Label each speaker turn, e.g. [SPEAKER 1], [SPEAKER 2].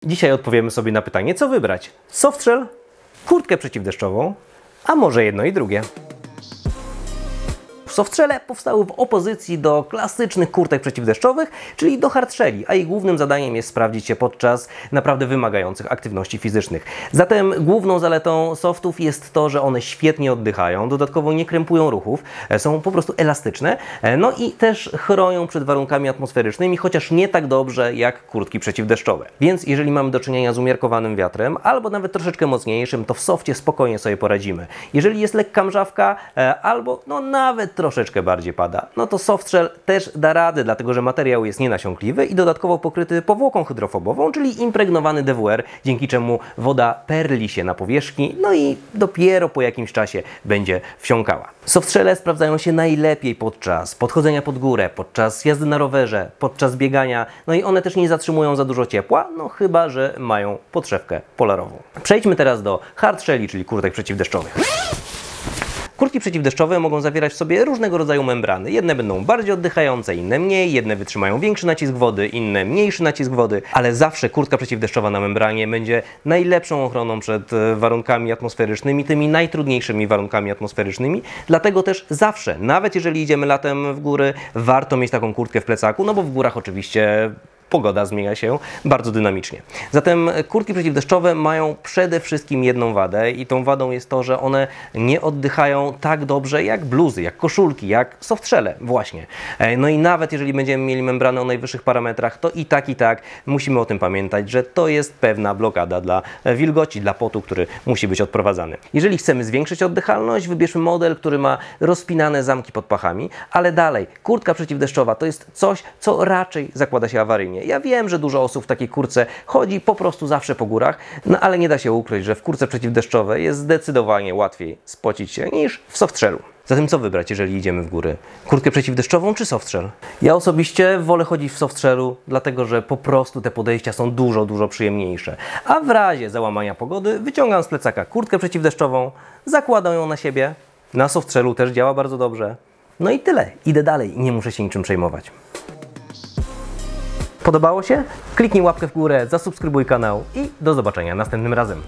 [SPEAKER 1] Dzisiaj odpowiemy sobie na pytanie, co wybrać? Softshell, kurtkę przeciwdeszczową, a może jedno i drugie? Softshelle powstały w opozycji do klasycznych kurtek przeciwdeszczowych, czyli do hardshelli, a ich głównym zadaniem jest sprawdzić się podczas naprawdę wymagających aktywności fizycznych. Zatem główną zaletą softów jest to, że one świetnie oddychają, dodatkowo nie krępują ruchów, są po prostu elastyczne, no i też chronią przed warunkami atmosferycznymi, chociaż nie tak dobrze jak kurtki przeciwdeszczowe. Więc jeżeli mamy do czynienia z umiarkowanym wiatrem, albo nawet troszeczkę mocniejszym, to w softie spokojnie sobie poradzimy. Jeżeli jest lekka mrzawka, albo nawet troszeczkę bardziej pada, no to softshell też da radę, dlatego że materiał jest nienasiąkliwy i dodatkowo pokryty powłoką hydrofobową, czyli impregnowany DWR, dzięki czemu woda perli się na powierzchni, no i dopiero po jakimś czasie będzie wsiąkała. Softshelle sprawdzają się najlepiej podczas podchodzenia pod górę, podczas jazdy na rowerze, podczas biegania, no i one też nie zatrzymują za dużo ciepła, no chyba że mają podszewkę polarową. Przejdźmy teraz do hardshelli, czyli kurtek przeciwdeszczowych. Kurtki przeciwdeszczowe mogą zawierać w sobie różnego rodzaju membrany. Jedne będą bardziej oddychające, inne mniej, jedne wytrzymają większy nacisk wody, inne mniejszy nacisk wody, ale zawsze kurtka przeciwdeszczowa na membranie będzie najlepszą ochroną przed warunkami atmosferycznymi, tymi najtrudniejszymi warunkami atmosferycznymi. Dlatego też zawsze, nawet jeżeli idziemy latem w góry, warto mieć taką kurtkę w plecaku, no bo w górach oczywiście pogoda zmienia się bardzo dynamicznie. Zatem kurtki przeciwdeszczowe mają przede wszystkim jedną wadę i tą wadą jest to, że one nie oddychają tak dobrze jak bluzy, jak koszulki, jak softshelle właśnie. No i nawet jeżeli będziemy mieli membrany o najwyższych parametrach, to i tak musimy o tym pamiętać, że to jest pewna blokada dla wilgoci, dla potu, który musi być odprowadzany. Jeżeli chcemy zwiększyć oddychalność, wybierzmy model, który ma rozpinane zamki pod pachami, ale dalej, kurtka przeciwdeszczowa to jest coś, co raczej zakłada się awaryjnie. Ja wiem, że dużo osób w takiej kurtce chodzi po prostu zawsze po górach, no ale nie da się ukryć, że w kurtce przeciwdeszczowej jest zdecydowanie łatwiej spocić się niż w softshellu. Zatem co wybrać, jeżeli idziemy w góry? Kurtkę przeciwdeszczową czy softshell? Ja osobiście wolę chodzić w softshellu, dlatego że po prostu te podejścia są dużo przyjemniejsze. A w razie załamania pogody wyciągam z plecaka kurtkę przeciwdeszczową, zakładam ją na siebie. Na softshellu też działa bardzo dobrze. No i tyle. Idę dalej i nie muszę się niczym przejmować. Podobało się? Kliknij łapkę w górę, zasubskrybuj kanał i do zobaczenia następnym razem.